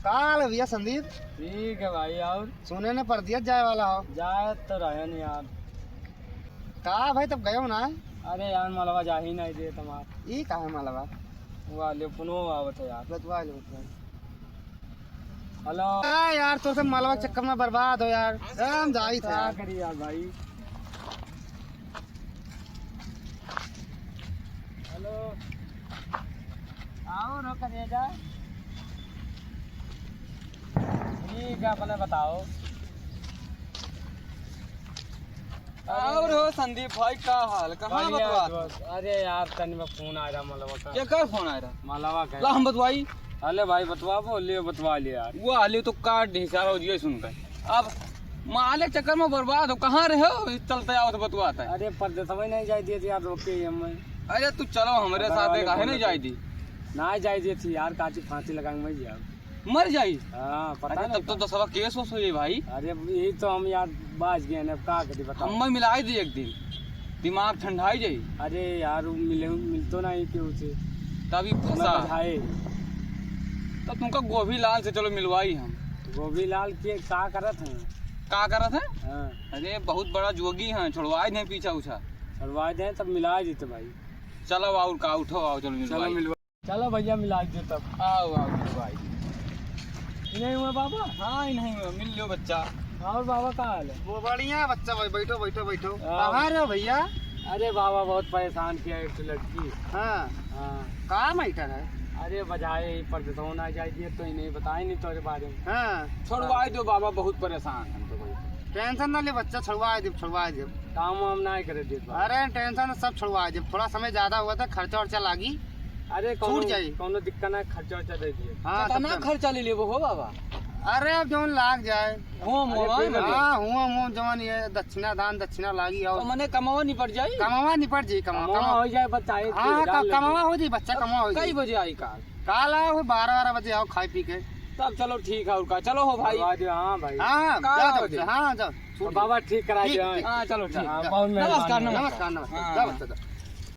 काल भैया संदीप। ठीक है भाई। और सोने ने पड़ दिया जाए वाला हो। जाए तो रहे नहीं यार। कहा भाई तब गए हो ना। अरे यार मलबा जा ही नहीं दे तुम्हार। ये कहा है मालवा। वाले पुनो आवत है यार। बतवा लो हेलो। यार तो सब मालवा के चक्कर में बर्बाद हो यार। हम जा ही थे क्या यार। करी यार भाई। हेलो। आओ रो कर जा। ठीक है अपने बताओ। और हो संदीप भाई का हाल कहाँ बढ़िया बतवा। दोस्त। अरे यार तनी में फोन आ रहा मलबा का। ये कर फोन आ रहा मलबा ला का। हम बतवाई। अरे भाई बतवा बोलिए बतवा लिया यार। वो आले तो काट ढिसारा हो जिए सुनकर। अब माले के चक्कर में बर्बाद हो कहाँ रहे हो चलते आओ तो बतवाता है। अरे परदेश में नहीं जाई दी थी यार रोके हमें। अरे तू चलो हमारे साथ एक काहे नहीं जाई दी। ना जाई दी थी यार काची फांसी लगाएंगे मैं जाओ। मर जाई। हाँ पता अरे नहीं तब तो दसवा केस हो ये भाई। अरे यही तो हम यार बाज गए ना का करी बताओ। हम मिलाई दी एक दिन दिमाग ठंडाई जाई अरे यार वो मिलतो नहीं क्यों से तभी हमें फंसा। बधाए। तो तुमका गोभी लाल से चलो मिलवाई हम। गोभी लाल के का करत हैं। का करत है। हाँ अरे बहुत बड़ा जोगी है छुड़वाई नहीं पीछा उछा। करवा दें तब मिला देते भाई। चलो और का उठो आओ चलो चलो मिलवाई। मिलवा। चलो भैया मिला दे तब। आओ आओ मिलवाई। नहीं हुआ बाबा। हाँ नहीं मिल लो बच्चा। और बाबा का हाल है। वो बढ़िया बच्चा भाई बैठो बैठो बैठो। हाँ। कहाँ रहे हो भैया। अरे बाबा बहुत परेशान किया एक तो लड़की। हाँ हाँ कहाँ मैटर है। अरे बजाए ही परदेश होना चाहिए तो ही नहीं बताए नहीं तेरे बारे में। हाँ छुड़वाई दो बाबा बहुत परेशान है तो भाई। टेंशन ना ले बच्चा छुड़वा दे छुड़वा दे। काम वाम नहीं करे देत बाबा। अरे टेंशन सब छुड़वा दे। थोड़ा समय ज्यादा हुआ था खर्चा वर्चा लागी। अरे छूट जाई। कौनो दिक्कत नहीं खर्चा वर्चा दे दिए। हाँ कितना तब खर्चा ले लिए वो हो बाबा। अरे अब जौन लाग जाए। हो मोबाइल में हाँ हुआ जौन ये दक्षिणा दान दक्षिणा लागी तो और मने कमावा निपट जाई। कमावा निपट जी कमावा कमावा। हो जाए बताए। हाँ कमावा हो जी बच्चा कमावा हो कई जी। बजे आई कार। काल आओ 12 बजे आओ खाए पी के। तब चलो ठीक है और का चलो हो भाई। भाई हाँ भाई। हाँ काल जाओ आओ बच्चा, जी। हाँ जाओ तो बाबा ठीक करा ठीक, दिया। ठीक। हाँ चलो ठीक। हाँ, बहुत मेहरबानी। नमस्कार नमस्कार नमस्कार हाँ। जाओ बच्चा जाओ।